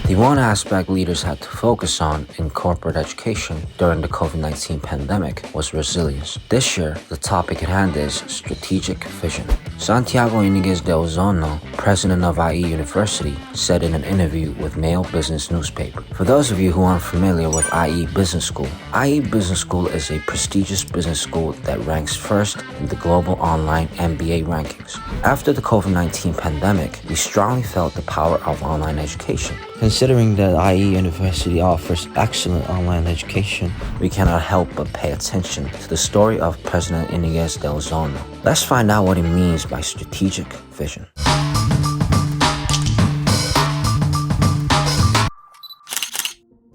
The one aspect leaders had to focus on in corporate education during the COVID-19 pandemic was resilience. This year, the topic at hand is strategic vision. Santiago Íñiguez de Onzoño, president of IE University, said in an interview with Maeil Business Newspaper. For those of you who aren't familiar with IE Business School, IE Business School is a prestigious business school that ranks first in the global online MBA rankings. After the COVID-19 pandemic, we strongly felt the power of online education. Considering that IE University offers excellent online education, we cannot help but pay attention to the story of President Íñiguez de Onzoño. Let's find out what he means by strategic vision.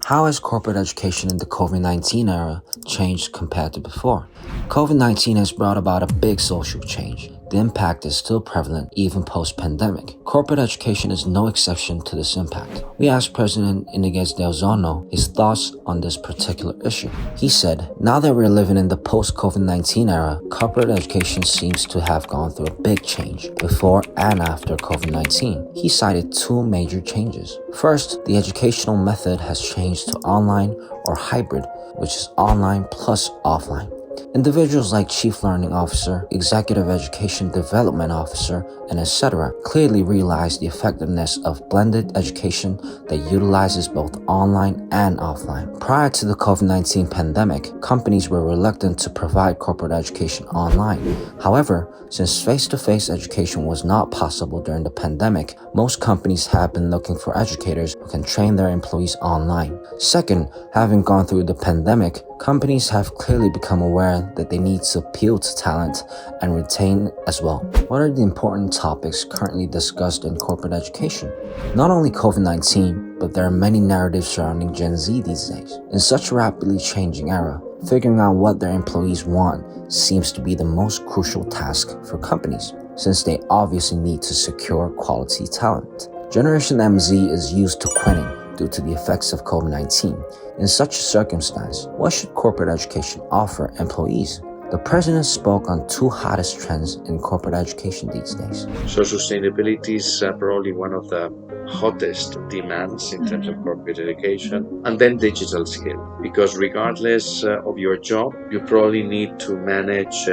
How has corporate education in the COVID-19 era changed compared to before? COVID-19 has brought about a big social change. The impact is still prevalent even post-pandemic. Corporate education is no exception to this impact. We asked President Íñiguez de Onzoño his thoughts on this particular issue. He said, "Now that we're living in the post-COVID-19 era, corporate education seems to have gone through a big change before and after COVID-19. He cited two major changes. First, the educational method has changed to online or hybrid, which is online plus offline. Individuals like Chief Learning Officer, Executive Education Development Officer, and etc. clearly realize the effectiveness of blended education that utilizes both online and offline. Prior to the COVID-19 pandemic, companies were reluctant to provide corporate education online. However, since face-to-face education was not possible during the pandemic, most companies have been looking for educators who can train their employees online. Second, having gone through the pandemic, companies have clearly become aware that they need to appeal to talent and retain as well. What are the important topics currently discussed in corporate education? Not only COVID-19, but there are many narratives surrounding Gen Z these days. In such a rapidly changing era, figuring out what their employees want seems to be the most crucial task for companies, since they obviously need to secure quality talent. Generation MZ is used to quitting due to the effects of COVID-19. In such a circumstance, what should corporate education offer employees? The president spoke on two hottest trends in corporate education these days. So sustainability is probably one of the hottest demands in terms of corporate education, and then digital skill, because regardless of your job, you probably need to manage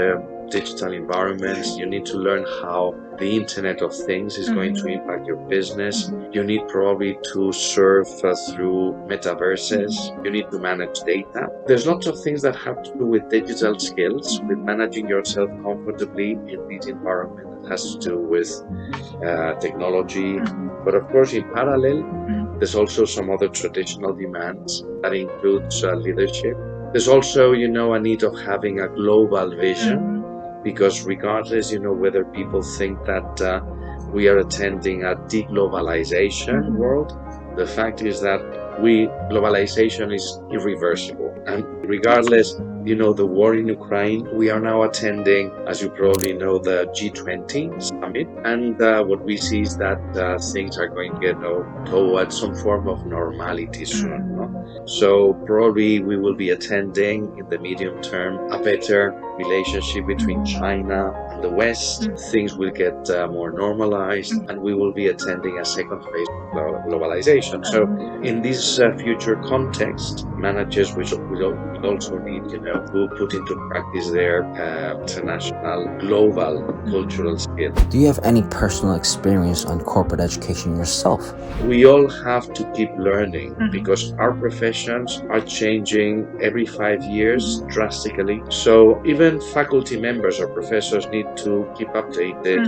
digital environments. You need to learn how the Internet of Things is going to impact your business. You need probably to serve through metaverses. You need to manage data. There's lots of things that have to do with digital skills, with managing yourself comfortably in this environment that has to do with technology. But of course, in parallel, there's also some other traditional demands that includes leadership. There's also, a need of having a global vision. Because regardless, whether people think that we are attending a deglobalization world, the fact is that globalization is irreversible. And regardless, the war in Ukraine, we are now attending, as you probably know, the G20 summit. And what we see is that things are going to get towards some form of normality soon. So probably we will be attending in the medium term a better relationship between China and the West. Things will get more normalized, and we will be attending a second phase of globalization. So in this future context, managers will also need to put into practice their international, global cultural skills. Do you have any personal experience on corporate education yourself? We all have to keep learning because our professions are changing every 5 years drastically. So even faculty members or professors need to keep updated,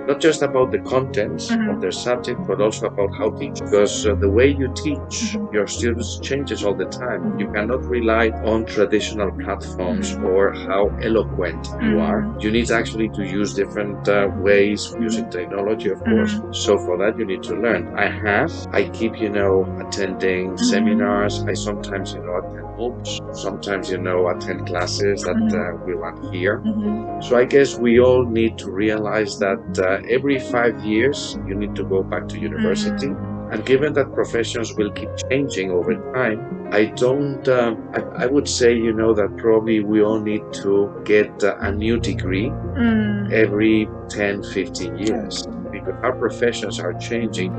not just about the contents of their subject, but also about how to teach. Because the way you teach your students changes all the time. You cannot rely on traditional platforms or how eloquent you are. You need actually to use different ways using technology, of course. So for that, you need to learn. I keep, attending seminars. I sometimes, attend MOOCs. Sometimes, attend classes that we run here. So I guess we all need to realize that every 5 years, you need to go back to university. And given that professions will keep changing over time, I would say, that probably we all need to get a new degree every 10, 15 years. because our professions are changing.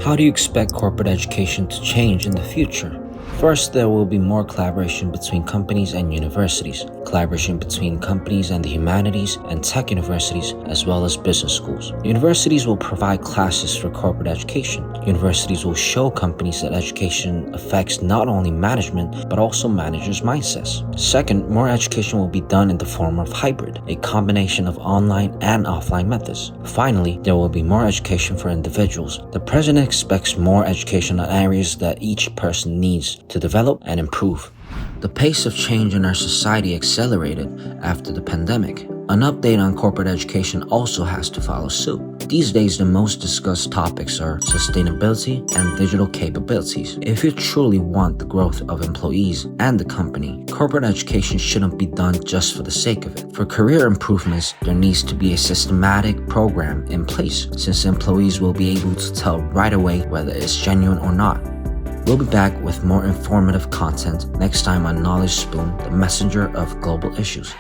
How do you expect corporate education to change in the future? First, there will be more collaboration between companies and universities, collaboration between companies and the humanities and tech universities, as well as business schools. Universities will provide classes for corporate education. Universities will show companies that education affects not only management, but also managers' mindsets. Second, more education will be done in the form of hybrid, a combination of online and offline methods. Finally, there will be more education for individuals. The president expects more education on areas that each person needs to develop and improve. The pace of change in our society accelerated after the pandemic. An update on corporate education also has to follow suit. These days, the most discussed topics are sustainability and digital capabilities. If you truly want the growth of employees and the company, corporate education shouldn't be done just for the sake of it. For career improvements, there needs to be a systematic program in place, since employees will be able to tell right away whether it's genuine or not. We'll be back with more informative content next time on Knowledge Spoon, the messenger of global issues.